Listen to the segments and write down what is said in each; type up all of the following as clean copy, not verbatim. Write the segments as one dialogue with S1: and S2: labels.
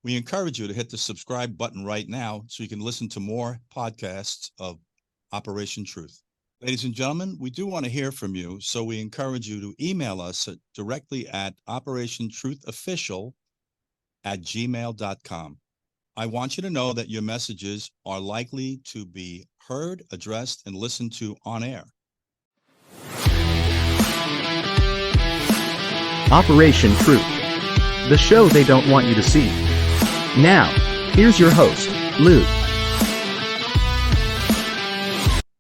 S1: We encourage you to hit the subscribe button right now so you can listen to more podcasts of Operation Truth. Ladies and gentlemen, we do want to hear from you, so we encourage you to email us directly at operationtruthofficial@gmail.com. I want you to know that your messages are likely to be heard, addressed, and listened to on air.
S2: Operation Truth, the show they don't want you to see. Now, here's your host, Lou.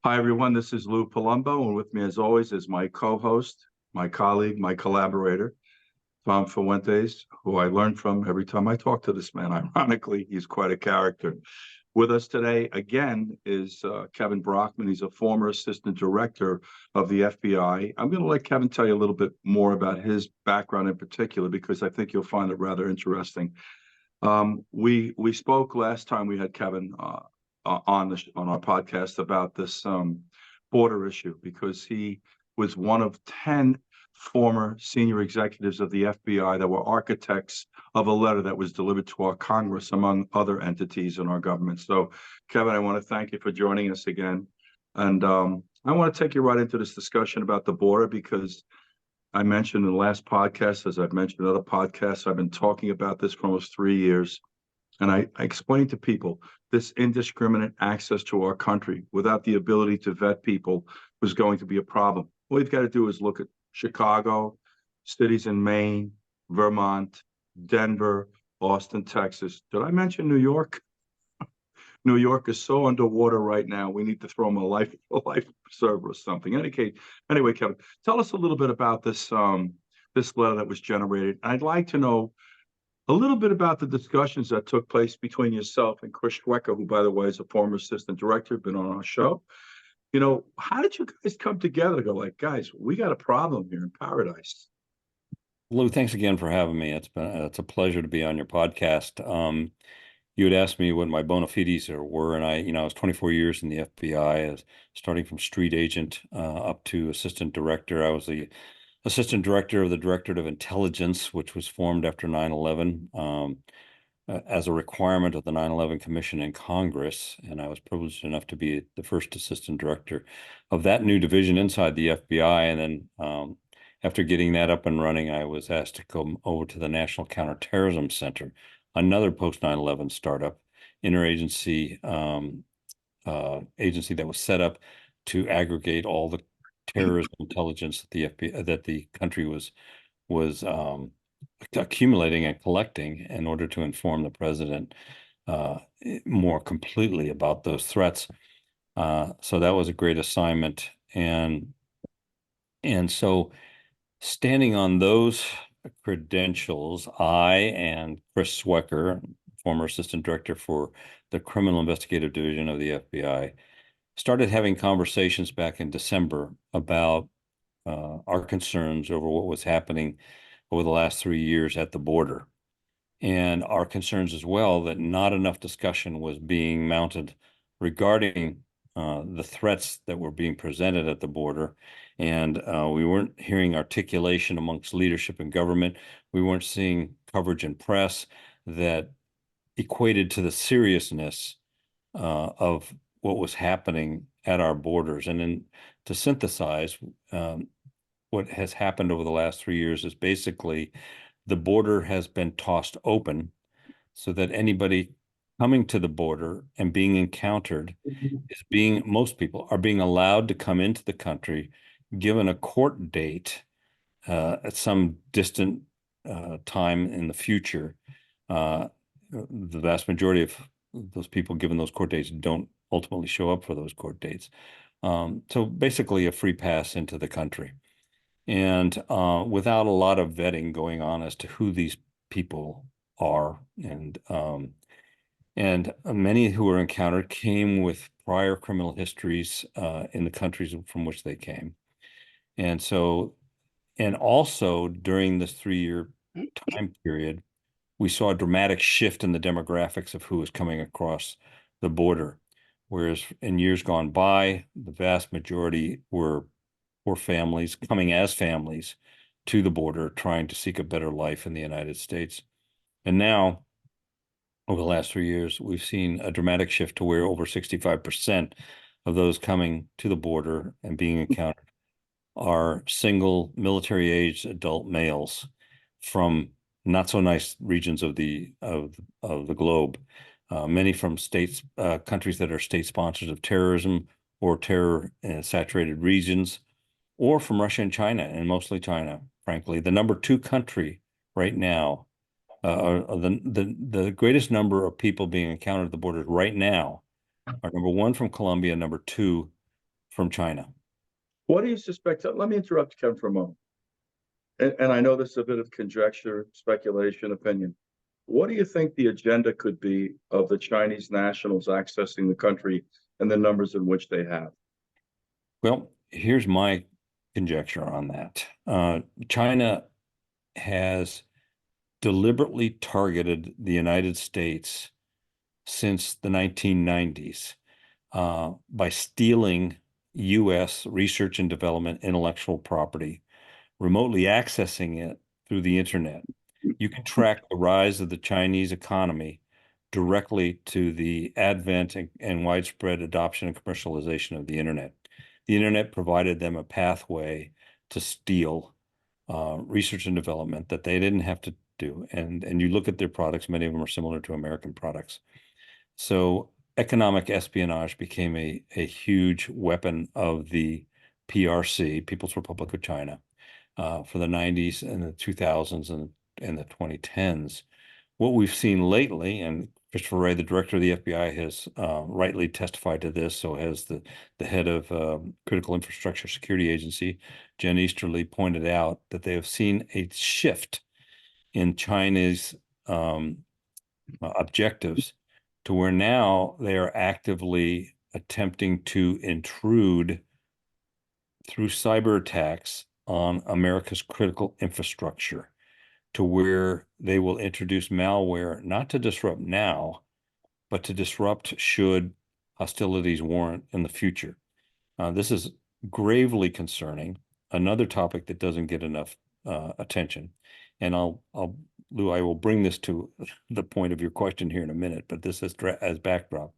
S3: Hi, everyone. This is Lou Palumbo, and with me, as always, is my co-host, my colleague, my collaborator, Tom Fuentes, who I learn from every time I talk to this man. Ironically, he's quite a character. With us today, again, is Kevin Brockman. He's a former assistant director of the FBI. I'm going to let Kevin tell you a little bit more about his background in particular, because I think you'll find it rather interesting. We spoke last time we had Kevin on our podcast about this border issue, because he was one of 10 former senior executives of the FBI that were architects of a letter that was delivered to our Congress, among other entities in our government. So, Kevin, I want to thank you for joining us again. And I want to take you right into this discussion about the border, because I mentioned in the last podcast, as I've mentioned in other podcasts, I've been talking about this for almost 3 years. And I explained to people this indiscriminate access to our country without the ability to vet people was going to be a problem. All you've got to do is look at Chicago, cities in Maine, Vermont, Denver, Austin, Texas. Did I mention New York? New York is so underwater right now. We need to throw them a life preserver or something. Anyway, Kevin, tell us a little bit about this this letter that was generated. I'd like to know a little bit about the discussions that took place between yourself and Chris Schwecker, who, by the way, is a former assistant director, been on our show. You know, how did you guys come together to go like, guys, we got a problem here in paradise?
S4: Lou, thanks again for having me. It's a pleasure to be on your podcast. You had asked me what my bona fides were, and I was 24 years in the FBI, starting from street agent up to assistant director. I was the assistant director of the Directorate of Intelligence, which was formed after 9/11 as a requirement of the 9/11 Commission in Congress. And I was privileged enough to be the first assistant director of that new division inside the FBI. And then after getting that up and running, I was asked to come over to the National Counterterrorism Center, another post 9/11 startup, interagency agency that was set up to aggregate all the terrorism intelligence that the FBI, that the country was accumulating and collecting in order to inform the president more completely about those threats. So that was a great assignment, and so standing on those credentials, I and Chris Schwecker, former assistant director for the Criminal Investigative Division of the FBI, started having conversations back in December about our concerns over what was happening over the last 3 years at the border, and our concerns as well that not enough discussion was being mounted regarding the threats that were being presented at the border. And we weren't hearing articulation amongst leadership and government. We weren't seeing coverage in press that equated to the seriousness of what was happening at our borders. And then to synthesize, what has happened over the last 3 years is basically the border has been tossed open so that anybody coming to the border and being encountered most people are being allowed to come into the country, given a court date at some distant time in the future. The vast majority of those people given those court dates don't ultimately show up for those court dates. So basically a free pass into the country. And without a lot of vetting going on as to who these people are. And many who were encountered came with prior criminal histories in the countries from which they came. And so, and also during this 3-year time period, we saw a dramatic shift in the demographics of who was coming across the border. Whereas in years gone by, the vast majority were families coming as families to the border, trying to seek a better life in the United States. And now over the last 3 years, we've seen a dramatic shift to where over 65% of those coming to the border and being encountered are single military-aged adult males from not so nice regions of the globe, many from countries that are state sponsors of terrorism or terror saturated regions, or from Russia and China, and mostly China, frankly. The number two country right now, the greatest number of people being encountered at the borders right now are number one from Colombia, number two from China.
S3: What do you suspect? Let me interrupt Ken for a moment. And I know this is a bit of conjecture, speculation, opinion. What do you think the agenda could be of the Chinese nationals accessing the country and the numbers in which they have?
S4: Well, here's my conjecture on that. China has deliberately targeted the United States since the 1990s by stealing U.S. research and development intellectual property, remotely accessing it through the internet. You can track the rise of the Chinese economy directly to the advent and widespread adoption and commercialization of the internet. The internet provided them a pathway to steal research and development that they didn't have to do. And you look at their products, many of them are similar to American products. So economic espionage became a huge weapon of the PRC, People's Republic of China, for the 90s and the 2000s and the 2010s. What we've seen lately, and Christopher Wray, the director of the FBI, has rightly testified to this, so has the head of Critical Infrastructure Security Agency, Jen Easterly, pointed out that they have seen a shift in China's objectives to where now they are actively attempting to intrude through cyber attacks on America's critical infrastructure, to where they will introduce malware not to disrupt now, but to disrupt should hostilities warrant in the future. This is gravely concerning, another topic that doesn't get enough attention. And Lou, I will bring this to the point of your question here in a minute, but this is as backdrop.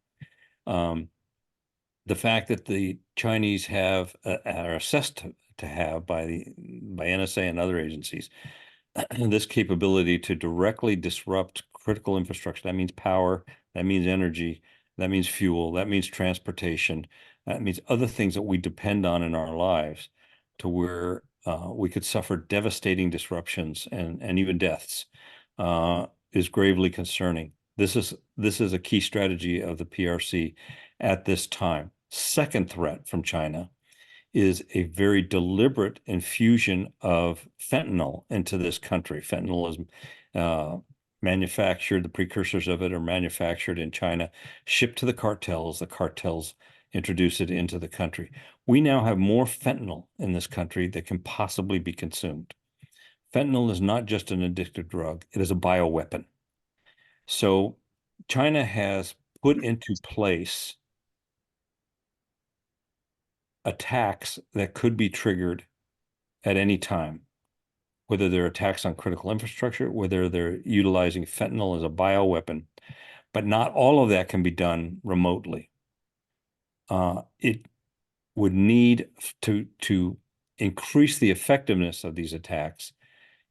S4: The fact that the Chinese are assessed to have by NSA and other agencies this capability to directly disrupt critical infrastructure. That means power, that means energy, that means fuel, that means transportation, that means other things that we depend on in our lives, to where we could suffer devastating disruptions and even deaths, is gravely concerning. This is a key strategy of the PRC at this time. Second threat from China is a very deliberate infusion of fentanyl into this country. Fentanyl is manufactured, the precursors of it are manufactured in China, shipped to the cartels introduce it into the country. We now have more fentanyl in this country that can possibly be consumed. Fentanyl is not just an addictive drug, it is a bioweapon. So China has put into place attacks that could be triggered at any time, whether they're attacks on critical infrastructure, whether they're utilizing fentanyl as a bioweapon, but not all of that can be done remotely. It would need to increase the effectiveness of these attacks.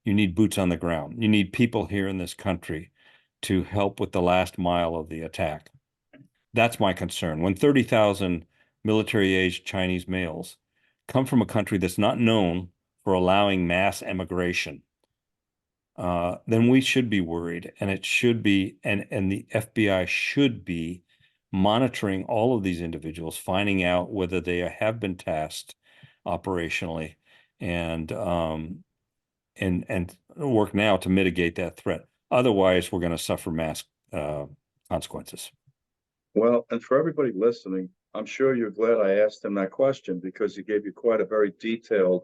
S4: You need boots on the ground. You need people here in this country to help with the last mile of the attack. That's my concern. When 30,000 military-aged Chinese males come from a country that's not known for allowing mass emigration, then we should be worried, and it should be, and the FBI should be monitoring all of these individuals, finding out whether they have been tasked operationally, and work now to mitigate that threat. Otherwise, we're going to suffer mass consequences.
S3: Well, and for everybody listening, I'm sure you're glad I asked him that question, because he gave you quite a very detailed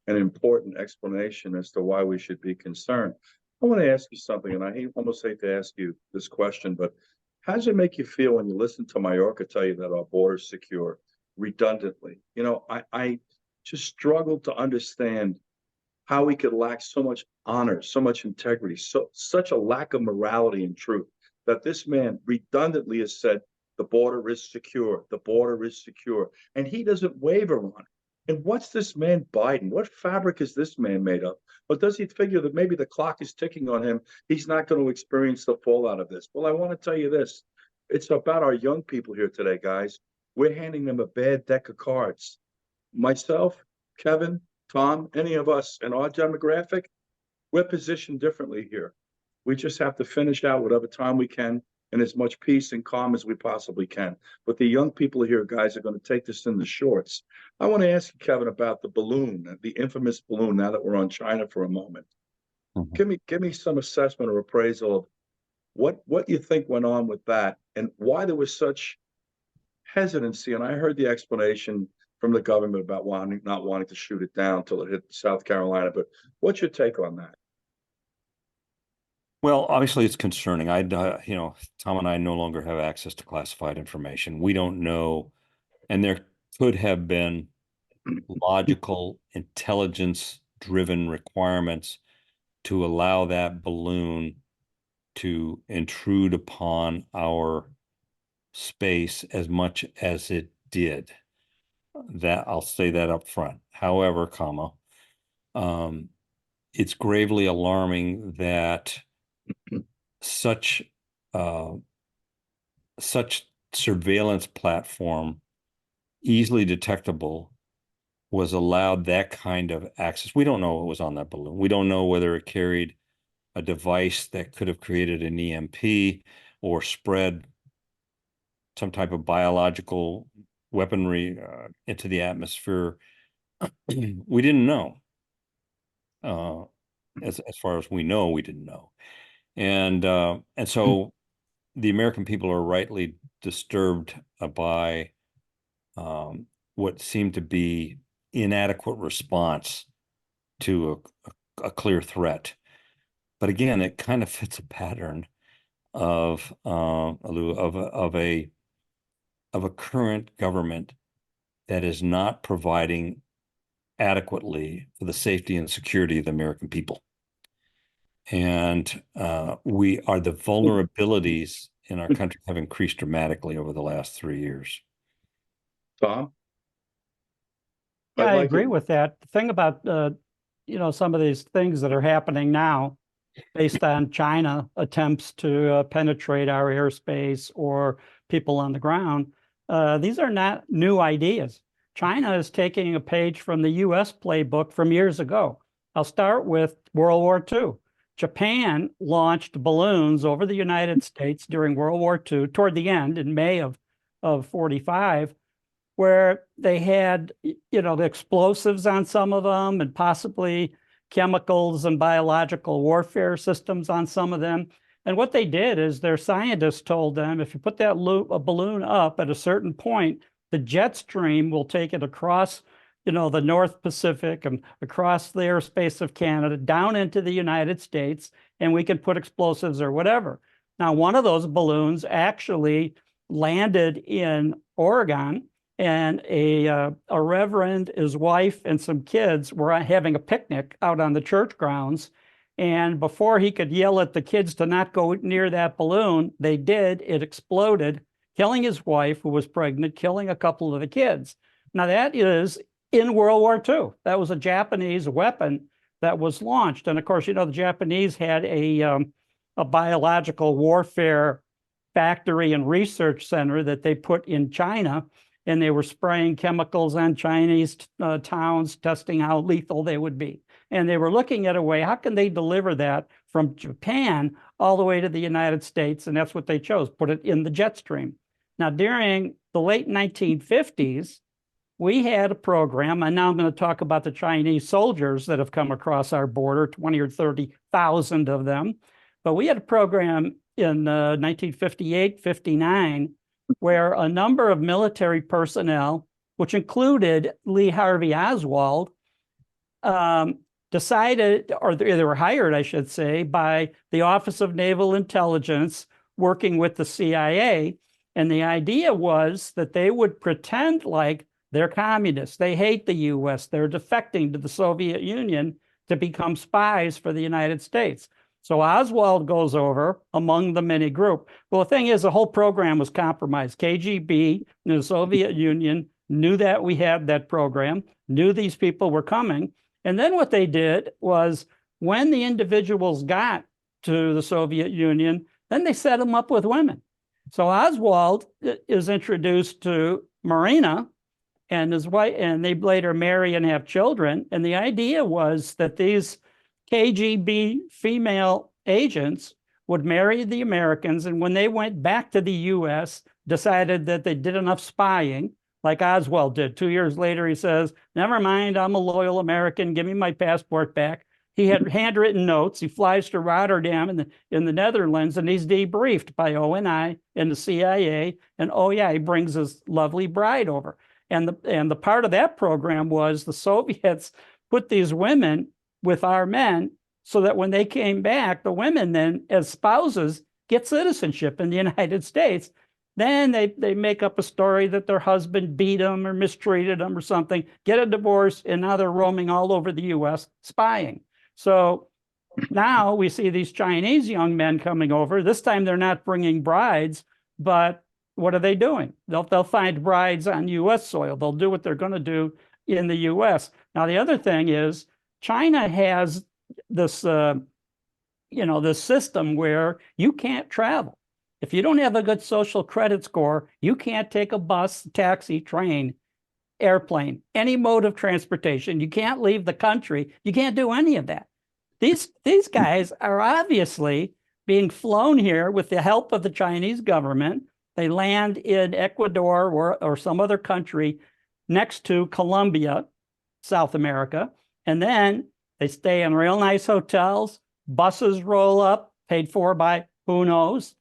S3: and important explanation as to why we should be concerned. I want to ask you something, and I almost hate to ask you this question, but how does it make you feel when you listen to Mayorkas tell you that our border is secure redundantly? You know, I just struggle to understand how we could lack so much honor, so much integrity, such a lack of morality and truth, that this man redundantly has said the border is secure, the border is secure, and he doesn't waver on it. And what's this man Biden? What fabric is this man made of? Or does he figure that maybe the clock is ticking on him? He's not going to experience the fallout of this. Well, I want to tell you this. It's about our young people here today, guys. We're handing them a bad deck of cards. Myself, Kevin, Tom, any of us in our demographic, we're positioned differently here. We just have to finish out whatever time we can in as much peace and calm as we possibly can. But the young people here, guys, are going to take this in the shorts. I want to ask you, Kevin, about the balloon, the infamous balloon, now that we're on China for a moment. Give me some assessment or appraisal of what you think went on with that and why there was such hesitancy. And I heard the explanation from the government about not wanting to shoot it down until it hit South Carolina. But what's your take on that?
S4: Well, obviously it's concerning. Tom and I no longer have access to classified information. We don't know, and there could have been logical, intelligence-driven requirements to allow that balloon to intrude upon our space as much as it did. That I'll say that up front. However, it's gravely alarming that such surveillance platform, easily detectable, was allowed that kind of access. We don't know what was on that balloon. We don't know whether it carried a device that could have created an EMP or spread some type of biological weaponry into the atmosphere. We didn't know. As far as we know, we didn't know. And so the American people are rightly disturbed by what seemed to be inadequate response to a clear threat. But again, it kind of fits a pattern of a current government that is not providing adequately for the safety and security of the American people. And the vulnerabilities in our country have increased dramatically over the last 3 years.
S3: Tom?
S5: Yeah, I agree with that. The thing about, some of these things that are happening now based on China attempts to penetrate our airspace or people on the ground, these are not new ideas. China is taking a page from the U.S. playbook from years ago. I'll start with World War II. Japan launched balloons over the United States during World War II, toward the end in May of 45, where they had, the explosives on some of them and possibly chemicals and biological warfare systems on some of them. And what they did is their scientists told them, if you put a balloon up at a certain point, the jet stream will take it across, the North Pacific and across the airspace of Canada down into the United States, and we can put explosives or whatever. Now, one of those balloons actually landed in Oregon, and a reverend, his wife, and some kids were having a picnic out on the church grounds. And before he could yell at the kids to not go near that balloon, they did. It exploded, killing his wife, who was pregnant, killing a couple of the kids. Now, that is in World War II. That was a Japanese weapon that was launched. And of course, the Japanese had a biological warfare factory and research center that they put in China, and they were spraying chemicals on Chinese towns, testing how lethal they would be. And they were looking at a way, how can they deliver that from Japan all the way to the United States? And that's what they chose, put it in the jet stream. Now, during the late 1950s, we had a program, and now I'm going to talk about the Chinese soldiers that have come across our border, 20 or 30,000 of them. But we had a program in 1958, 59, where a number of military personnel, which included Lee Harvey Oswald, decided, or they were hired, I should say, by the Office of Naval Intelligence, working with the CIA. And the idea was that they would pretend like they're communists. They hate the U.S. They're defecting to the Soviet Union to become spies for the United States. So Oswald goes over among the mini group. Well, the thing is, the whole program was compromised. KGB in the Soviet Union knew that we had that program, knew these people were coming. And then what they did was when the individuals got to the Soviet Union, then they set them up with women. So Oswald is introduced to Marina and his wife, and they later marry and have children. And the idea was that these KGB female agents would marry the Americans, and when they went back to the US, decided that they did enough spying, like Oswald did. 2 years later, he says, never mind, I'm a loyal American, give me my passport back. He had handwritten notes. He flies to Rotterdam in the Netherlands, and he's debriefed by ONI and the CIA, and oh yeah, he brings his lovely bride over. And the part of that program was the Soviets put these women with our men so that when they came back, the women then, as spouses, get citizenship in the United States. Then they make up a story that their husband beat them or mistreated them or something, get a divorce, and now they're roaming all over the US spying. So now we see these Chinese young men coming over. This time they're not bringing brides, but what are they doing? They'll find brides on US soil. They'll do what they're going to do in the US. Now, the other thing is China has this, this system where you can't travel. If you don't have a good social credit score, you can't take a bus, taxi, train, airplane, any mode of transportation. You can't leave the country. You can't do any of that. These guys are obviously being flown here with the help of the Chinese government. They land in Ecuador or some other country next to Colombia, South America, and then they stay in real nice hotels. Buses roll up, paid for by who knows,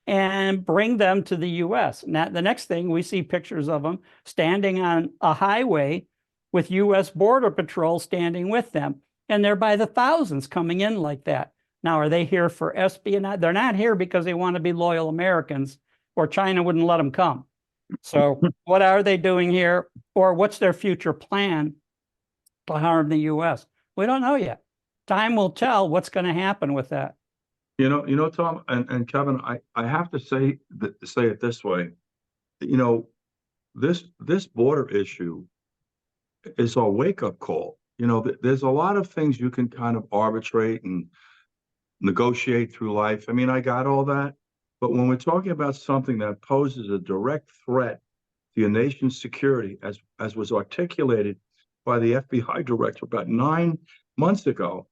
S5: and bring them to the US. Now, the next thing, we see pictures of them standing on a highway with US Border Patrol standing with them. And they're by the thousands coming in like that. Now, are they here for espionage? They're not here because they want to be loyal Americans, or China wouldn't let them come. So what are they doing here? Or what's their future plan to harm the US? We don't know yet. Time will tell what's going to happen with that.
S3: Tom and Kevin, I have to say it this way. This border issue is a wake-up call. There's a lot of things you can kind of arbitrate and negotiate through life. I mean, I got all that. But when we're talking about something that poses a direct threat to your nation's security, as was articulated by the FBI director about 9 months ago,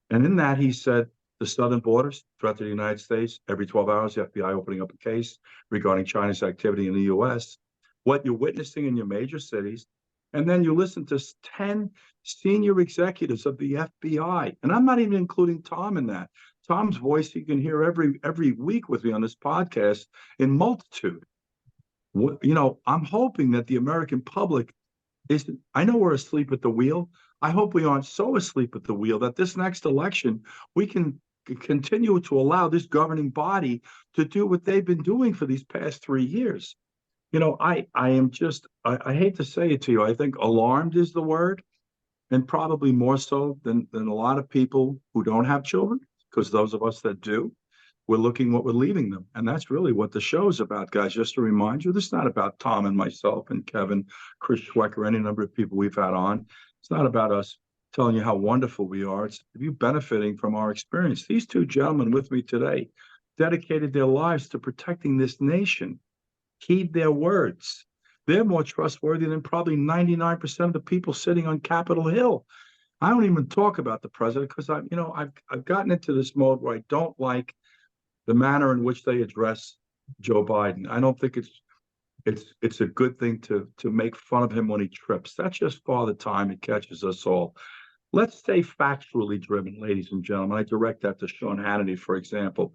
S3: and in that he said, the southern borders, threat to the United States, every 12 hours, the FBI opening up a case regarding China's activity in the US, what you're witnessing in your major cities. And then you listen to 10 senior executives of the FBI. And I'm not even including Tom in that. Tom's voice you can hear every week with me on this podcast in multitude. I'm hoping that the American public I know we're asleep at the wheel. I hope we aren't so asleep at the wheel that this next election, we can continue to allow this governing body to do what they've been doing for these past 3 years. I am just, I hate to say it to you, I think alarmed is the word, and probably more so than a lot of people who don't have children, because those of us that do, we're looking what we're leaving them. And that's really what the show's about, guys. Just to remind you, this is not about Tom and myself and Kevin, Chris Schwecker, any number of people we've had on. It's not about us telling you how wonderful we are. It's you benefiting from our experience. These two gentlemen with me today dedicated their lives to protecting this nation. Heed their words. They're more trustworthy than probably 99% of the people sitting on Capitol Hill. I don't even talk about the president because I've gotten into this mode where I don't like the manner in which they address Joe Biden. I don't think it's a good thing to make fun of him when he trips. That's just Father Time. It catches us all. Let's stay factually driven, ladies and gentlemen. I direct that to Sean Hannity, for example,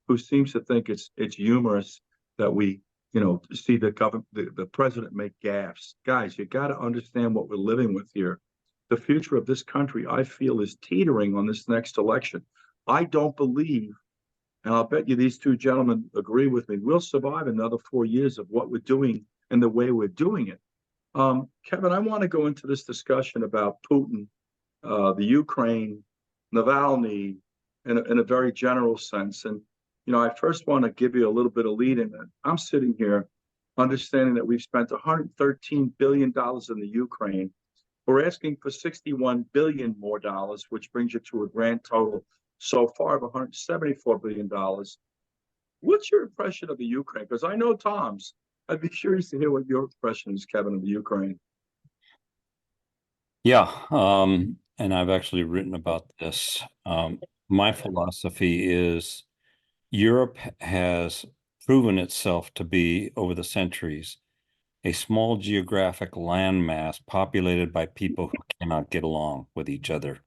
S3: who seems to think it's humorous that we see the president make gaffes. Guys, you got to understand what we're living with here. The future of this country, I feel, is teetering on this next election. I don't believe, and I'll bet you these two gentlemen agree with me, we'll survive another 4 years of what we're doing and the way we're doing it. Kevin, I want to go into this discussion about Putin, the Ukraine, Navalny, in a very general sense. And, I first want to give you a little bit of lead in that. I'm sitting here understanding that we've spent $113 billion in the Ukraine. We're asking for $61 billion more dollars, which brings you to a grand total so far of $174 billion. What's your impression of the Ukraine? Because I know Tom's. I'd be curious to hear what your impression is, Kevin, of the Ukraine.
S4: Yeah, and I've actually written about this. My philosophy is Europe has proven itself to be, over the centuries, a small geographic landmass populated by people who cannot get along with each other.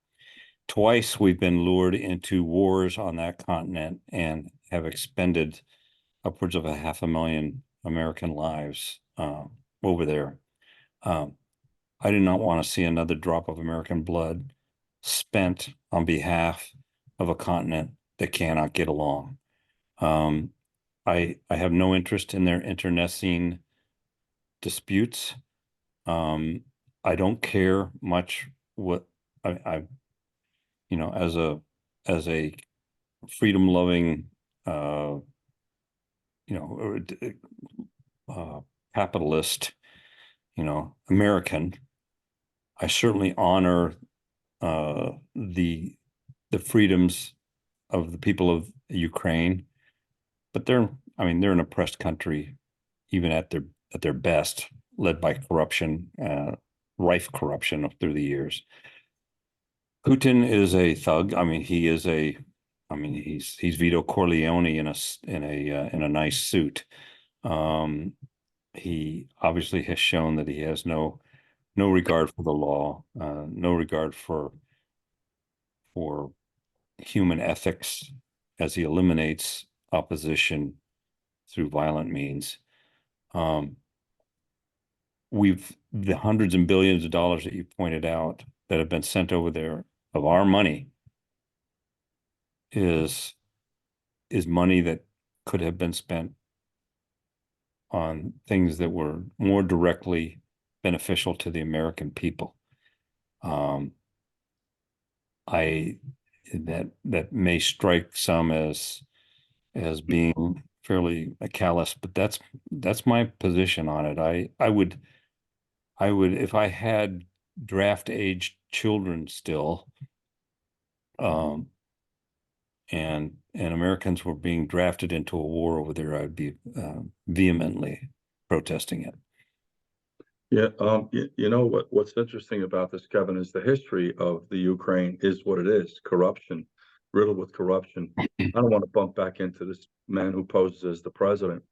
S4: Twice we've been lured into wars on that continent and have expended upwards of 500,000 American lives over there. I do not want to see another drop of American blood spent on behalf of a continent that cannot get along. I have no interest in their internecine disputes. I don't care much what as a freedom loving capitalist, American, I certainly honor the freedoms of the people of Ukraine, but they're an oppressed country, even at their best, led by corruption, rife corruption through the years. Putin is a thug. He's Vito Corleone in a nice suit. He obviously has shown that he has no regard for the law, no regard for human ethics, as he eliminates opposition through violent means. The hundreds and billions of dollars that you pointed out that have been sent over there of our money is money that could have been spent on things that were more directly beneficial to the American people. That may strike some as being fairly callous, but that's my position on it. I would, if I had draft age children still, and Americans were being drafted into a war over there, I'd be vehemently protesting it.
S3: Yeah, what's interesting about this, Kevin, is the history of the Ukraine is what it is: corruption, riddled with corruption. I don't want to bump back into this man who poses as the president,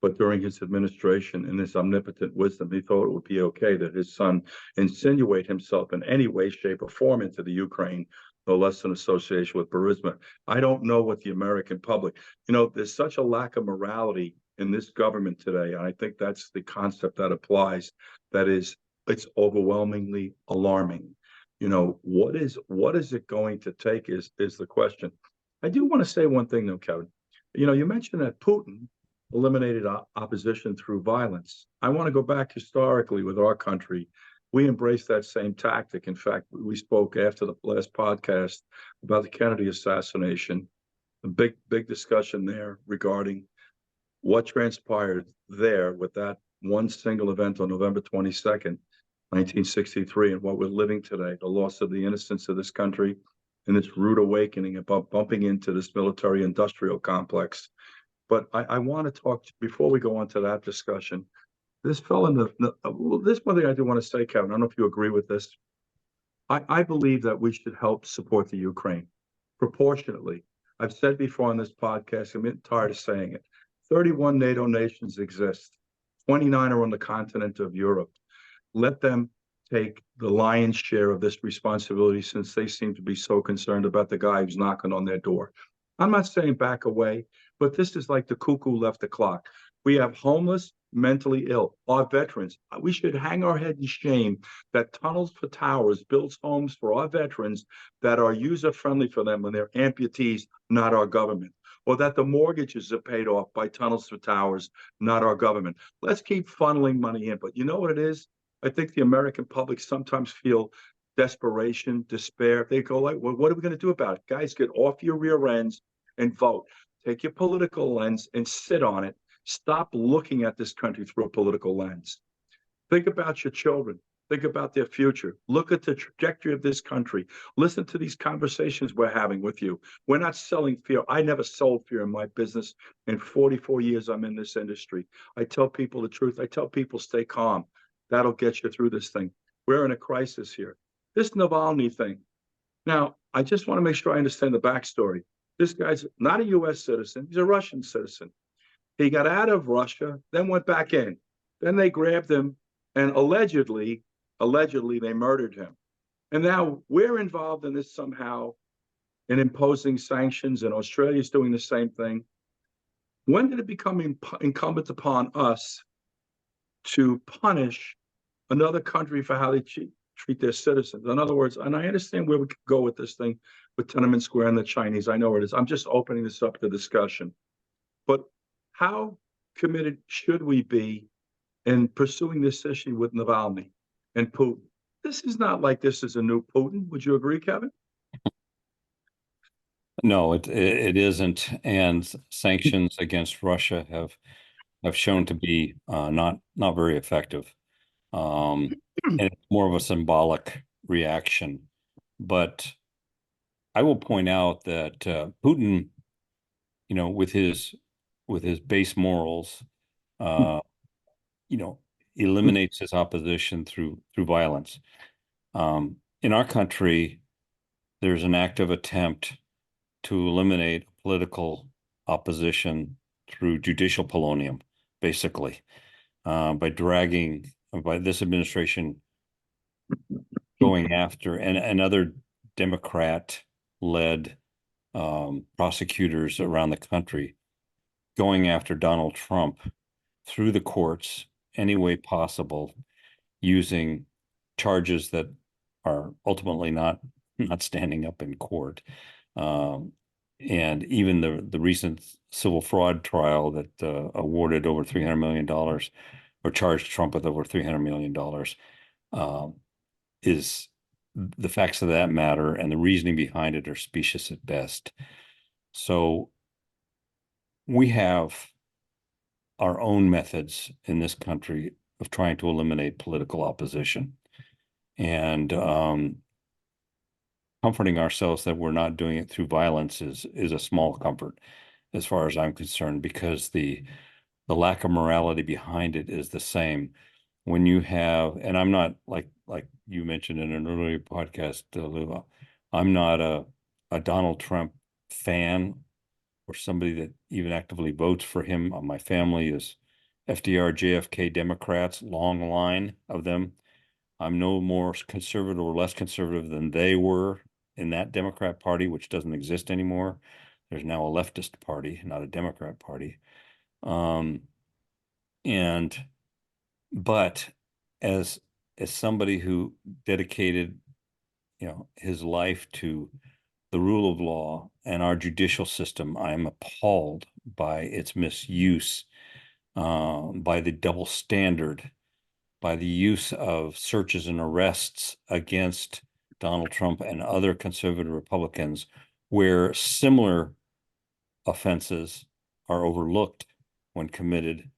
S3: but during his administration, in his omnipotent wisdom, he thought it would be okay that his son insinuate himself in any way, shape, or form into the Ukraine, no less than association with Burisma. I don't know what the American public, there's such a lack of morality in this government today. And I think that's the concept that applies. That is, it's overwhelmingly alarming. What is it going to take is the question. I do want to say one thing though, Kevin. You mentioned that Putin eliminated opposition through violence. I want to go back historically with our country. We embraced that same tactic. In fact, we spoke after the last podcast about the Kennedy assassination, a big discussion there regarding what transpired there with that one single event on November 22nd, 1963, and what we're living today, the loss of the innocence of this country and its rude awakening about bumping into this military industrial complex. But I want to talk, before we go on to that discussion, this fell in this one thing I do want to say, Kevin, I don't know if you agree with this. I believe that we should help support the Ukraine proportionately. I've said before on this podcast, I'm tired of saying it. 31 NATO nations exist. 29 are on the continent of Europe. Let them take the lion's share of this responsibility, since they seem to be so concerned about the guy who's knocking on their door. I'm not saying back away, but this is like the cuckoo left the clock. We have homeless, mentally ill, our veterans. We should hang our head in shame that Tunnels for Towers builds homes for our veterans that are user-friendly for them when they're amputees, not our government. Or that the mortgages are paid off by Tunnels for Towers, not our government. Let's keep funneling money in. But you know what it is? I think the American public sometimes feel desperation, despair. They go like, well, what are we going to do about it? Guys, get off your rear ends and vote. Take your political lens and sit on it. Stop looking at this country through a political lens. Think about your children. Think about their future. Look at the trajectory of this country. Listen to these conversations we're having with you. We're not selling fear. I never sold fear in my business. In 44 years, I'm in this industry. I tell people the truth. I tell people stay calm. That'll get you through this thing. We're in a crisis here. This Navalny thing. Now, I just want to make sure I understand the backstory. This guy's not a U.S. citizen. He's a Russian citizen. He got out of Russia, then went back in. Then they grabbed him and allegedly they murdered him. And now we're involved in this somehow in imposing sanctions, and Australia's doing the same thing. When did it become incumbent upon us to punish another country for how they treat their citizens? In other words, and I understand where we could go with this thing with Tiananmen Square and the Chinese. I know where it is. I'm just opening this up to discussion. But how committed should we be in pursuing this issue with Navalny and Putin? This is not like this is a new Putin. Would you agree, Kevin?
S4: No, it isn't. And sanctions against Russia have shown to be not very effective. And it's more of a symbolic reaction. But I will point out that Putin, with his base morals, eliminates his opposition through violence. In our country, there's an active attempt to eliminate political opposition through judicial polonium, basically, by this administration going after and other Democrat-led prosecutors around the country going after Donald Trump through the courts any way possible, using charges that are ultimately not standing up in court. And even the recent civil fraud trial that awarded over $300 million or charged Trump with over $300 million is the facts of that matter, and the reasoning behind it are specious at best. So we have our own methods in this country of trying to eliminate political opposition, and comforting ourselves that we're not doing it through violence is a small comfort as far as I'm concerned, because the lack of morality behind it is the same. When you have, and I'm not like you mentioned in an earlier podcast, Lou, I'm not a Donald Trump fan or somebody that even actively votes for him. My family is FDR, JFK Democrats, long line of them. I'm no more conservative or less conservative than they were in that Democrat Party, which doesn't exist anymore. There's now a leftist party, not a Democrat Party. But as somebody who dedicated, his life to the rule of law and our judicial system, I am appalled by its misuse, by the double standard, by the use of searches and arrests against Donald Trump and other conservative Republicans, where similar offenses are overlooked when committed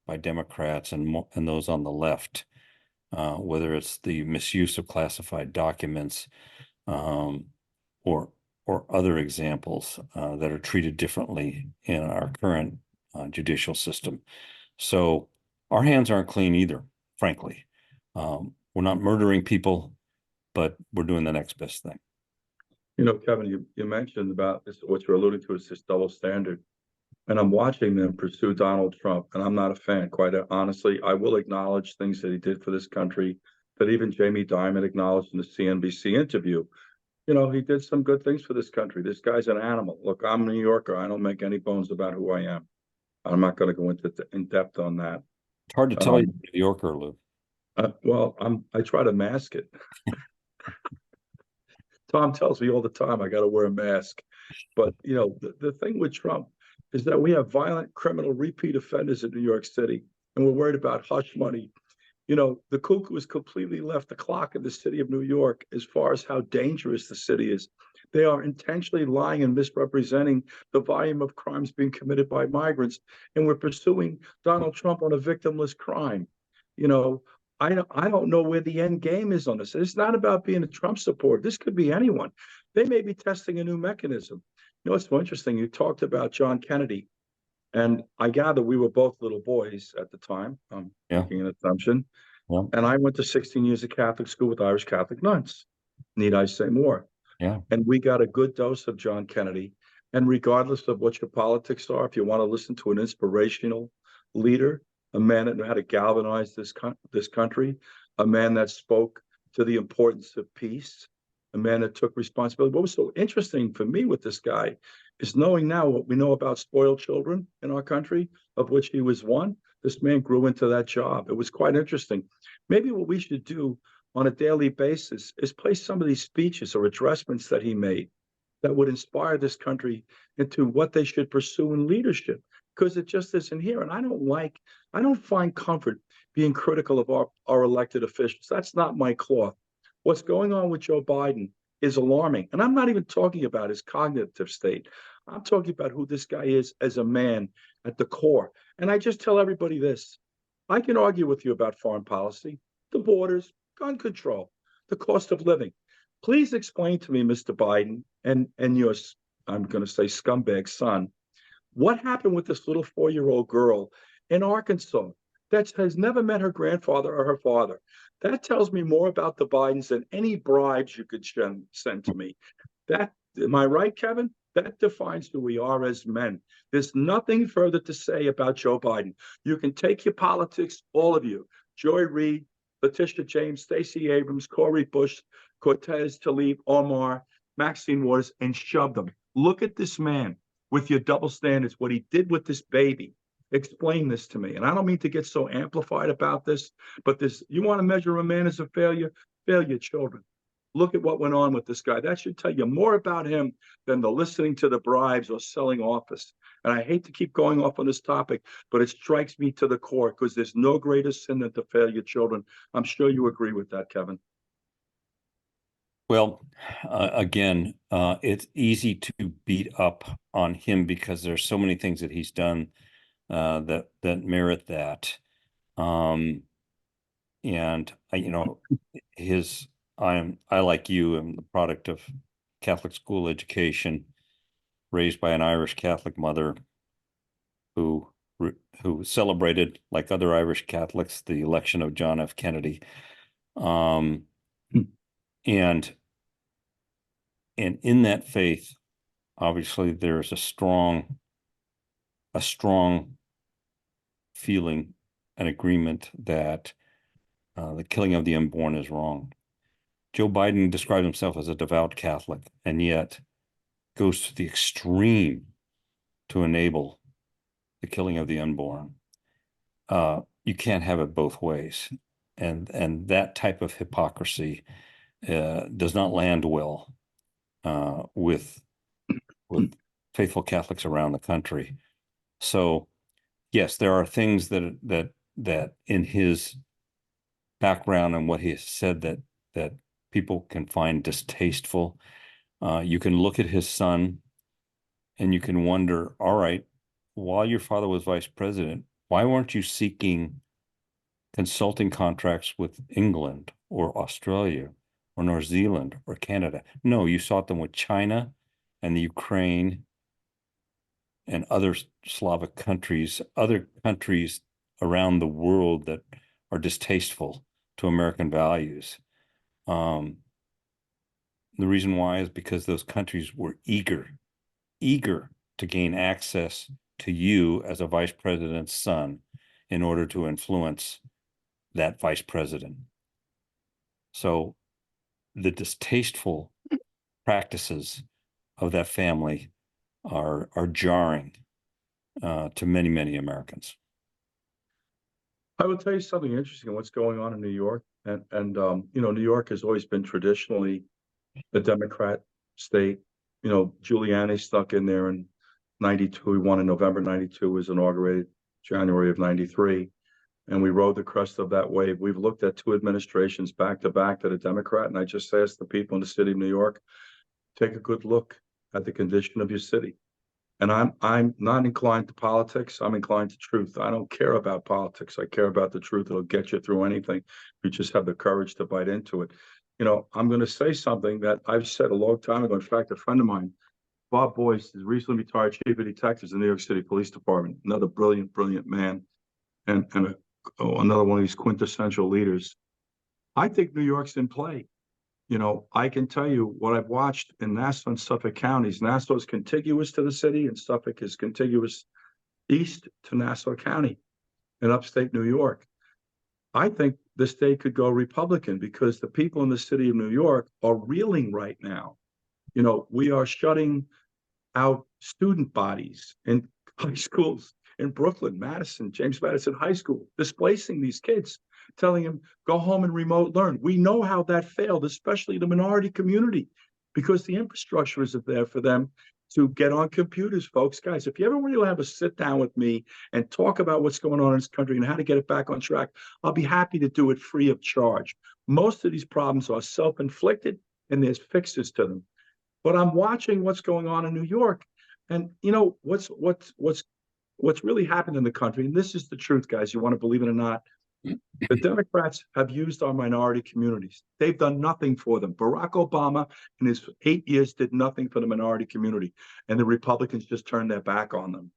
S4: by Democrats and those on the left, whether it's the misuse of classified documents or other examples that are treated differently in our current judicial system. So our hands aren't clean either, frankly. We're not murdering people, but we're doing the next best thing.
S3: Kevin, you mentioned about this, what you're alluding to is this double standard. And I'm watching them pursue Donald Trump, and I'm not a fan, quite honestly. I will acknowledge things that he did for this country, that even Jamie Dimon acknowledged in the CNBC interview. He did some good things for this country. This guy's an animal. Look, I'm a New Yorker. I don't make any bones about who I am. I'm not going to go in depth on that.
S4: It's hard to tell you're a New Yorker, Lou.
S3: Well, I try to mask it. Tom tells me all the time I got to wear a mask. But, the thing with Trump is that we have violent criminal repeat offenders in New York City, and we're worried about hush money You know, the cuckoo has completely left the clock in the city of New York as far as how dangerous the city is. They are intentionally lying and misrepresenting the volume of crimes being committed by migrants, and we're pursuing Donald Trump on a victimless crime. You know, I don't know where the end game is on this. It's not about being a Trump supporter. This could be anyone. They may be testing a new mechanism. You know, it's so interesting. You talked about John Kennedy, and I gather we were both little boys at the time. I'm
S4: Yeah.
S3: making an assumption.
S4: Yeah.
S3: And I went to 16 years of Catholic school with Irish Catholic nuns. Need I say more?
S4: Yeah.
S3: And we got a good dose of John Kennedy. And regardless of what your politics are, if you want to listen to an inspirational leader, a man that knew how to galvanize this country, a man that spoke to the importance of peace, a man that took responsibility. What was so interesting for me with this guy is knowing now what we know about spoiled children in our country, of which he was one. This man grew into that job. It was quite interesting. Maybe what we should do on a daily basis is play some of these speeches or addressements that he made that would inspire this country into what they should pursue in leadership, because it just isn't here. And I don't find comfort being critical of our elected officials. That's not my cloth. What's going on with Joe Biden is alarming. And I'm not even talking about his cognitive state. I'm talking about who this guy is as a man at the core. And I just tell everybody this. I can argue with you about foreign policy, the borders, gun control, the cost of living. Please explain to me, Mr. Biden, and your, I'm going to say, scumbag son, what happened with this little 4-year-old girl in Arkansas that has never met her grandfather or her father? That tells me more about the Bidens than any bribes you could send to me. That, am I right, Kevin? That defines who we are as men. There's nothing further to say about Joe Biden. You can take your politics, all of you, Joy Reid, Letitia James, Stacey Abrams, Cori Bush, Cortez Tlaib, Omar, Maxine Waters, and shove them. Look at this man with your double standards, what he did with this baby. Explain this to me. And I don't mean to get so amplified about this, but you want to measure a man as a failure? Fail your children. Look at what went on with this guy. That should tell you more about him than the listening to the bribes or selling office. And I hate to keep going off on this topic, but it strikes me to the core because there's no greater sin than to fail your children. I'm sure you agree with that, Kevin.
S4: Well, again, it's easy to beat up on him because there's so many things that he's done that merit that. And you know, I like you am the product of Catholic school education, raised by an Irish Catholic mother who celebrated, like other Irish Catholics, the election of John F. Kennedy. And in that faith, obviously there's a strong feeling and agreement that the killing of the unborn is wrong. Joe Biden describes himself as a devout Catholic and yet goes to the extreme to enable the killing of the unborn. You can't have it both ways. And that type of hypocrisy does not land well with faithful Catholics around the country. So, yes, there are things that in his background and what he has said that people can find distasteful. You can look at his son and you can wonder, all right, while your father was vice president, why weren't you seeking consulting contracts with England or Australia or New Zealand or Canada? No, you sought them with China and the Ukraine and other Slavic countries, other countries around the world that are distasteful to American values. The reason why is because those countries were eager to gain access to you as a vice president's son in order to influence that vice president. So the distasteful practices of that family are jarring to many, many Americans.
S3: I will tell you something interesting what's going on in New York. And you know, New York has always been traditionally a Democrat state. You know, Giuliani stuck in there in 92. He won in November 92, was inaugurated January of 93. and we rode the crest of that wave. We've looked at 2 administrations back to back that are Democrat, and I just asked the people in the city of New York, take a good look at the condition of your city. And I'm not inclined to politics. I'm inclined to truth. I don't care about politics. I care about the truth. It'll get you through anything. You just have the courage to bite into it. You know, I'm going to say something that I've said a long time ago. In fact, a friend of mine, Bob Boyce, is recently retired chief of detectives in the New York City Police Department. Another brilliant, brilliant man, and another one of these quintessential leaders. I think New York's in play. You know, I can tell you what I've watched in Nassau and Suffolk counties. Nassau is contiguous to the city, and Suffolk is contiguous east to Nassau County in upstate New York. I think the state could go Republican because the people in the city of New York are reeling right now. You know, we are shutting out student bodies in high schools in Brooklyn, Madison, James Madison High School, displacing these kids, telling them, go home and remote learn. We know how that failed, especially the minority community, because the infrastructure isn't there for them to get on computers, folks. Guys, if you ever want to have a sit down with me and talk about what's going on in this country and how to get it back on track, I'll be happy to do it free of charge. Most of these problems are self-inflicted and there's fixes to them. But I'm watching what's going on in New York. And you know, what's really happened in the country, and this is the truth, guys, you want to believe it or not, the Democrats have used our minority communities. They've done nothing for them. Barack Obama in his 8 years did nothing for the minority community, and the Republicans just turned their back on them.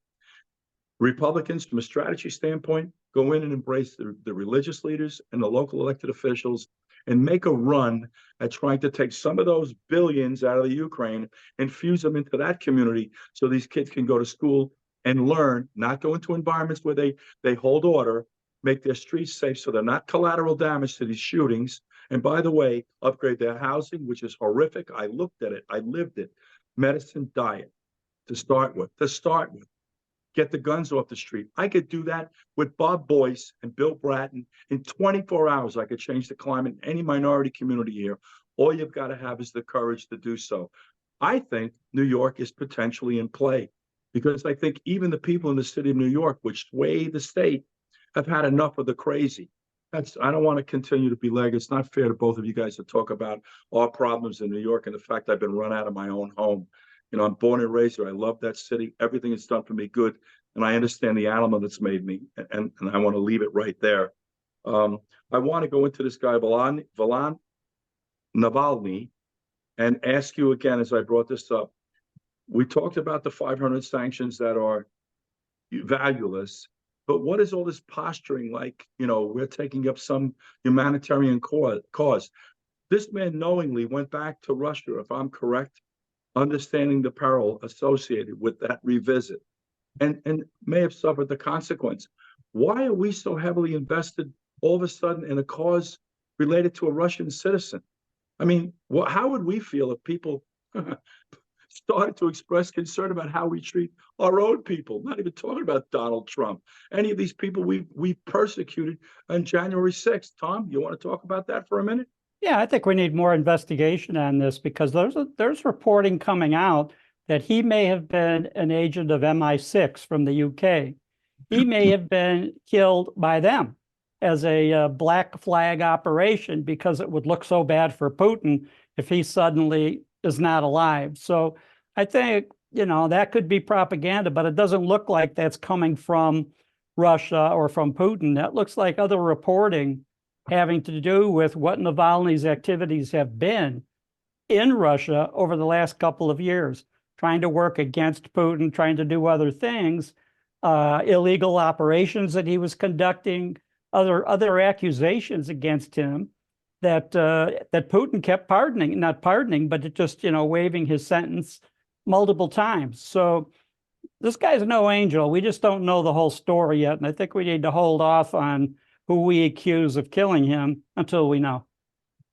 S3: Republicans, from a strategy standpoint, go in and embrace the religious leaders and the local elected officials and make a run at trying to take some of those billions out of the Ukraine, infuse them into that community so these kids can go to school and learn, not go into environments where they hold order, make their streets safe so they're not collateral damage to these shootings. And by the way, upgrade their housing, which is horrific. I looked at it. I lived it. Medicine, diet, to start with. Get the guns off the street. I could do that with Bob Boyce and Bill Bratton. In 24 hours, I could change the climate in any minority community here. All you've got to have is the courage to do so. I think New York is potentially in play because I think even the people in the city of New York, which sway the state, have had enough of the crazy. I don't want to continue to be leg. It's not fair to both of you guys to talk about our problems in New York and the fact I've been run out of my own home. You know, I'm born and raised there. I love that city. Everything it's done for me good. And I understand the animal that's made me. And I want to leave it right there. I want to go into this guy, Navalny, and ask you again, as I brought this up, we talked about the 500 sanctions that are valueless. But what is all this posturing like? You know, we're taking up some humanitarian cause. This man knowingly went back to Russia, if I'm correct, understanding the peril associated with that revisit, and may have suffered the consequence. Why are we so heavily invested all of a sudden in a cause related to a Russian citizen? I mean, how would we feel if people started to express concern about how we treat our own people, not even talking about Donald Trump, any of these people we persecuted on January 6th. Tom, you want to talk about that for a minute?
S5: Yeah, I think we need more investigation on this because there's reporting coming out that he may have been an agent of MI6 from the UK. He may have been killed by them as a black flag operation because it would look so bad for Putin if he suddenly is not alive. So I think, you know, that could be propaganda, but it doesn't look like that's coming from Russia or from Putin. That looks like other reporting having to do with what Navalny's activities have been in Russia over the last couple of years, trying to work against Putin, trying to do other things, illegal operations that he was conducting, other accusations against him that Putin kept not pardoning, but just, you know, waiving his sentence multiple times. So this guy's no angel. We just don't know the whole story yet. And I think we need to hold off on who we accuse of killing him until we know.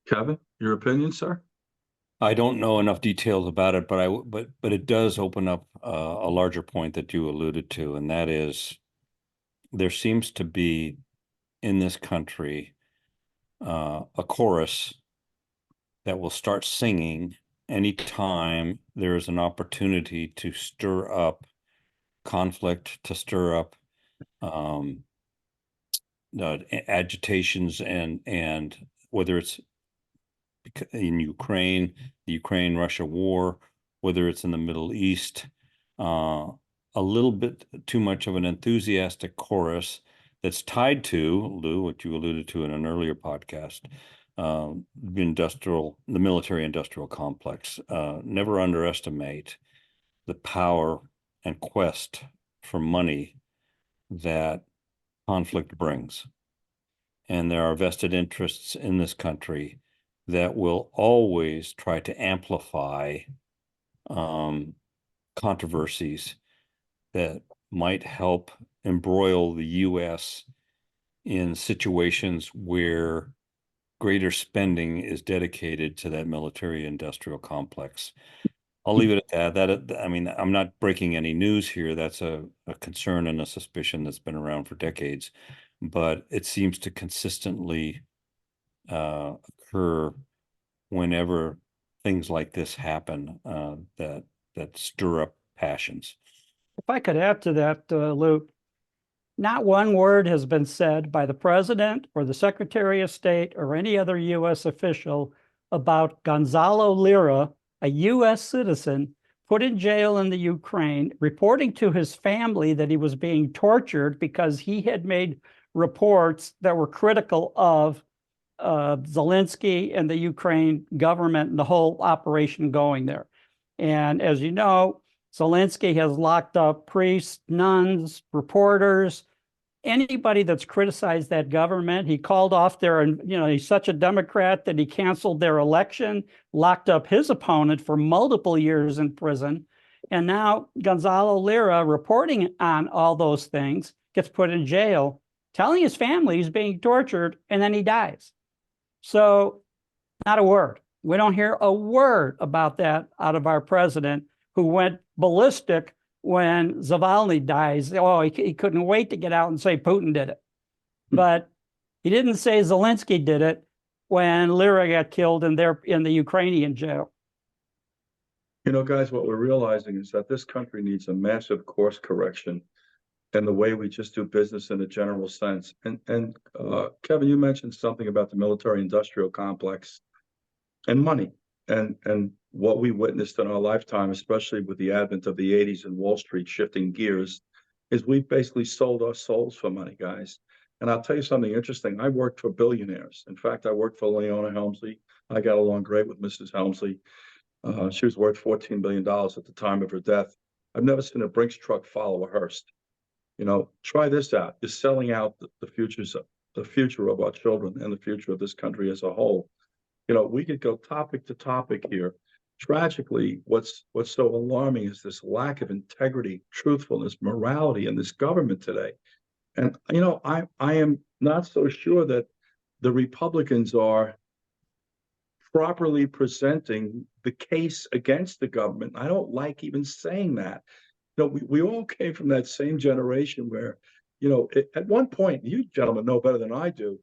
S3: Kevin, your opinion, sir?
S4: I don't know enough details about it, but it does open up a larger point that you alluded to, and that is there seems to be in this country a chorus that will start singing anytime there's an opportunity to stir up conflict, to stir up agitations and whether it's in Ukraine, the Ukraine-Russia war, whether it's in the Middle East, a little bit too much of an enthusiastic chorus that's tied to, Lou, what you alluded to in an earlier podcast, the military-industrial complex. Never underestimate the power and quest for money that conflict brings. And there are vested interests in this country that will always try to amplify controversies that might help embroil the U.S. in situations where greater spending is dedicated to that military-industrial complex. I'll leave it at that. I mean, I'm not breaking any news here. That's a concern and a suspicion that's been around for decades, but it seems to consistently occur whenever things like this happen that stir up passions.
S5: If I could add to that, Luke, not one word has been said by the president or the Secretary of State or any other U.S. official about Gonzalo Lira, a U.S. citizen put in jail in the Ukraine, reporting to his family that he was being tortured because he had made reports that were critical of Zelensky and the Ukraine government and the whole operation going there. And as you know, Zelensky has locked up priests, nuns, reporters, anybody that's criticized that government. He called off and he's such a Democrat that he canceled their election, locked up his opponent for multiple years in prison. And now Gonzalo Lira, reporting on all those things, gets put in jail, telling his family he's being tortured, and then he dies. So not a word. We don't hear a word about that out of our president, who went ballistic when Navalny dies. Oh, he couldn't wait to get out and say Putin did it. But he didn't say Zelensky did it when Lira got killed in the Ukrainian jail.
S3: You know, guys, what we're realizing is that this country needs a massive course correction in the way we just do business in a general sense. And Kevin, you mentioned something about the military-industrial complex and money. And what we witnessed in our lifetime, especially with the advent of the 80s and Wall Street shifting gears, is we've basically sold our souls for money, guys. And I'll tell you something interesting. I worked for billionaires. In fact, I worked for Leona Helmsley. I got along great with Mrs. Helmsley. She was worth $14 billion at the time of her death. I've never seen a Brinks truck follow a hearse. You know, try this out. You're selling out the future of our children and the future of this country as a whole. You know, we could go topic to topic here. Tragically, what's so alarming is this lack of integrity, truthfulness, morality in this government today. And, you know, I am not so sure that the Republicans are properly presenting the case against the government. I don't like even saying that. You know, we all came from that same generation where, you know, at one point, you gentlemen know better than I do,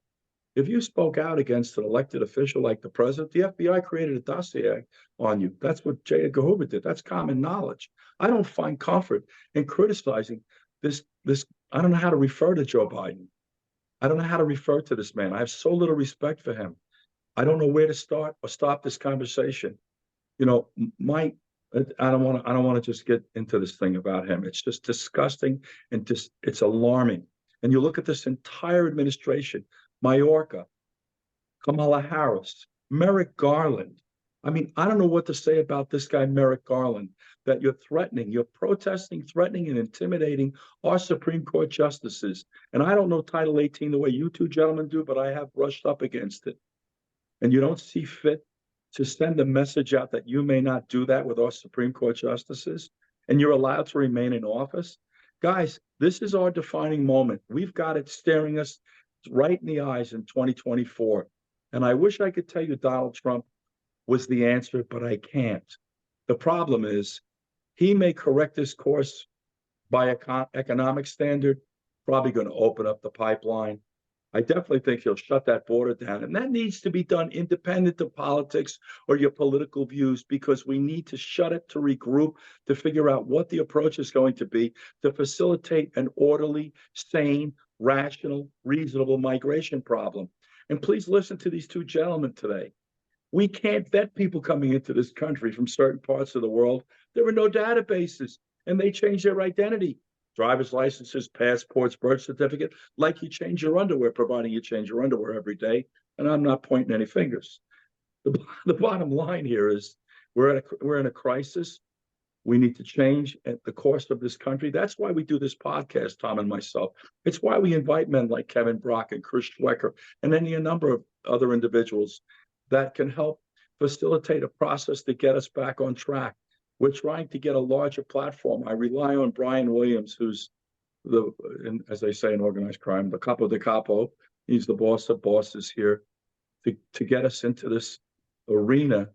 S3: if you spoke out against an elected official like the president, the FBI created a dossier on you. That's what J. Edgar Hoover did. That's common knowledge. I don't find comfort in criticizing this. I don't know how to refer to Joe Biden. I don't know how to refer to this man. I have so little respect for him. I don't know where to start or stop this conversation. You know, I don't want to just get into this thing about him. It's just disgusting and it's alarming. And you look at this entire administration. Mayorkas, Kamala Harris, Merrick Garland. I mean, I don't know what to say about this guy, Merrick Garland, that you're protesting, threatening, and intimidating our Supreme Court justices. And I don't know Title 18 the way you two gentlemen do, but I have brushed up against it. And you don't see fit to send a message out that you may not do that with our Supreme Court justices, and you're allowed to remain in office. Guys, this is our defining moment. We've got it staring us right in the eyes in 2024. And I wish I could tell you Donald Trump was the answer, but I can't. The problem is he may correct his course by economic standard, probably going to open up the pipeline. I definitely think he'll shut that border down. And that needs to be done independent of politics or your political views, because we need to shut it, to regroup, to figure out what the approach is going to be to facilitate an orderly, sane, rational, reasonable migration problem. And please listen to these two gentlemen today. We can't vet people coming into this country from certain parts of the world. There are no databases, and they change their identity. Driver's licenses, passports, birth certificate, like you change your underwear, providing you change your underwear every day. And I'm not pointing any fingers. The bottom line here is we're in a crisis. We need to change the course of this country. That's why we do this podcast, Tom and myself. It's why we invite men like Kevin Brock and Chris Schwecker and any number of other individuals that can help facilitate a process to get us back on track. We're trying to get a larger platform. I rely on Brian Williams, who's as they say in organized crime, the capo de capo. He's the boss of bosses here to get us into this arena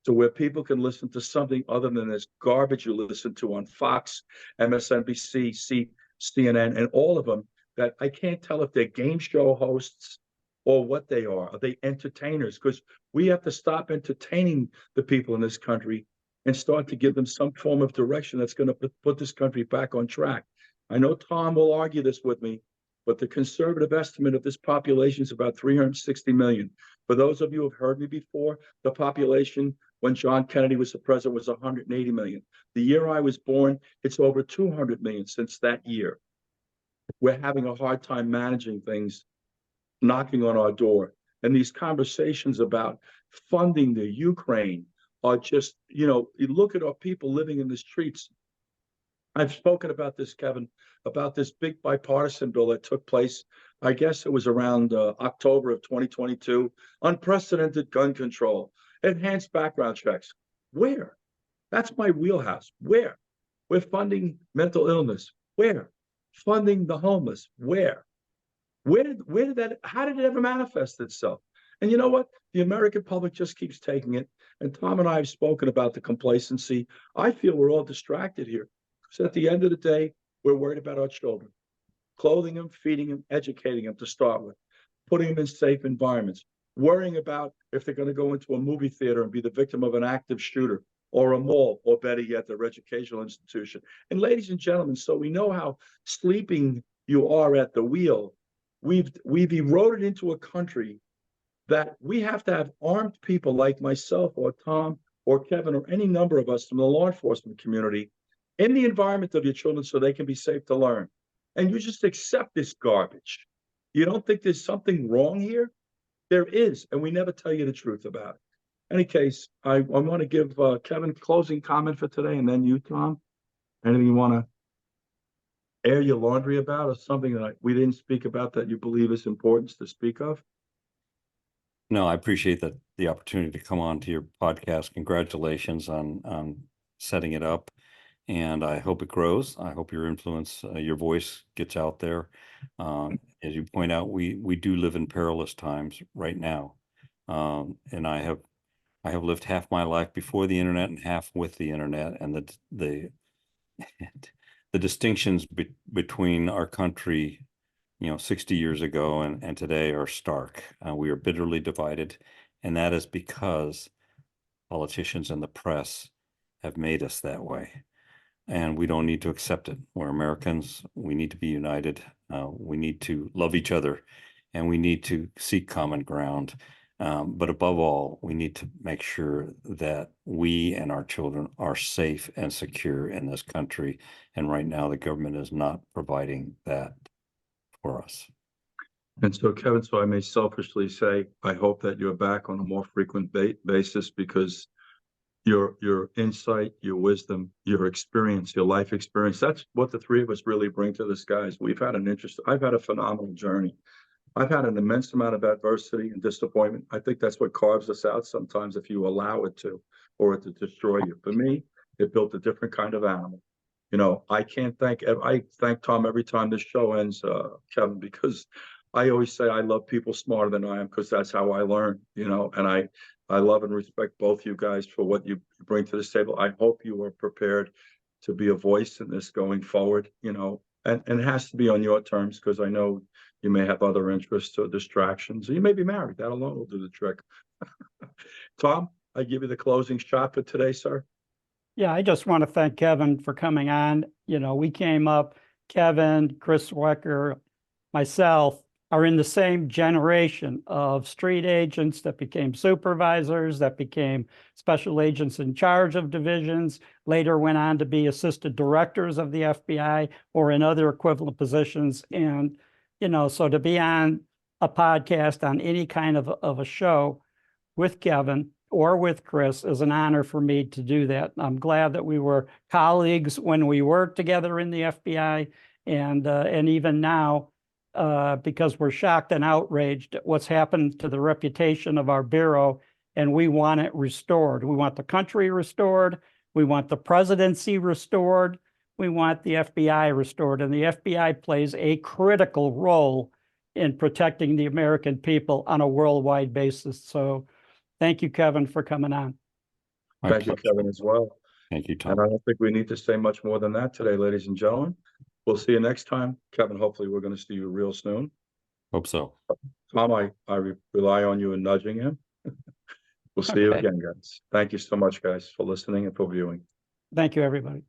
S3: to where people can listen to something other than this garbage you listen to on Fox, MSNBC, CNN, and all of them that I can't tell if they're game show hosts or what they are. Are they entertainers? Because we have to stop entertaining the people in this country and start to give them some form of direction that's going to put this country back on track. I know Tom will argue this with me, but the conservative estimate of this population is about 360 million. For those of you who have heard me before, the population when John Kennedy was the president was 180 million. The year I was born, it's over 200 million since that year. We're having a hard time managing things knocking on our door. And these conversations about funding the Ukraine are just, you look at our people living in the streets. I've spoken about this, Kevin, about this big bipartisan bill that took place. I guess it was around October of 2022, unprecedented gun control, enhanced background checks. Where? That's my wheelhouse. Where? We're funding mental illness. Where? Funding the homeless. Where? Where did that, how did it ever manifest itself? And you know what? The American public just keeps taking it. And Tom and I have spoken about the complacency. I feel we're all distracted here. So at the end of the day, we're worried about our children, clothing them, feeding them, educating them to start with, putting them in safe environments, worrying about if they're going to go into a movie theater and be the victim of an active shooter, or a mall, or better yet, their educational institution. And ladies and gentlemen, so we know how sleeping you are at the wheel. We've eroded into a country that we have to have armed people like myself or Tom or Kevin or any number of us from the law enforcement community in the environment of your children so they can be safe to learn. And you just accept this garbage. You don't think there's something wrong here? There is, and we never tell you the truth about it. In any case, I want to give Kevin closing comment for today, and then you, Tom. Anything you want to air your laundry about, or something that we didn't speak about that you believe is important to speak of?
S4: No, I appreciate the opportunity to come on to your podcast. Congratulations on setting it up, and I hope it grows. I hope your influence, your voice gets out there. As you point out, we do live in perilous times right now, and I have lived half my life before the internet and half with the internet, and the distinctions between our country 60 years ago and today are stark. We are bitterly divided, and that is because politicians and the press have made us that way. And we don't need to accept it. We're Americans. We need to be united. We need to love each other, and we need to seek common ground. But above all, we need to make sure that we and our children are safe and secure in this country. And right now, the government is not providing that for us.
S3: And so, Kevin, so I may selfishly say, I hope that you're back on a more frequent basis, because your insight, your wisdom, your experience, your life experience, that's what the three of us really bring to this, guys. I've had a phenomenal journey. I've had an immense amount of adversity and disappointment. I think that's what carves us out sometimes, if you allow it to, or it to destroy you. For me, it built a different kind of animal. I thank Tom every time this show ends, Kevin, because I always say I love people smarter than I am, because that's how I learn, and I love and respect both you guys for what you bring to this table. I hope you are prepared to be a voice in this going forward. And it has to be on your terms, because I know you may have other interests or distractions. You may be married. That alone will do the trick. Tom, I give you the closing shot for today, sir.
S5: Yeah, I just want to thank Kevin for coming on. You know, we came up, Kevin, Chris Wecker, myself are in the same generation of street agents that became supervisors, that became special agents in charge of divisions, later went on to be assistant directors of the FBI or in other equivalent positions. And, you know, so to be on a podcast on any kind of a show with Kevin or with Chris is an honor for me to do that. I'm glad that we were colleagues when we worked together in the FBI, and even now, because we're shocked and outraged at what's happened to the reputation of our bureau, and we want it restored. We want the country restored. We want the presidency restored. We want the FBI restored, and the FBI plays a critical role in protecting the American people on a worldwide basis. So thank you, Kevin, for coming on.
S4: My
S3: Thank you,
S4: pleasure.
S3: Kevin, as well.
S4: Thank you, Tom.
S3: And I don't think we need to say much more than that today, ladies and gentlemen. We'll see you next time. Kevin, hopefully we're going to see you real soon.
S4: Hope so.
S3: Tom, I rely on you in nudging him. We'll see you
S5: Okay.
S3: again, guys. Thank you so much, guys, for listening and for viewing.
S5: Thank you, everybody.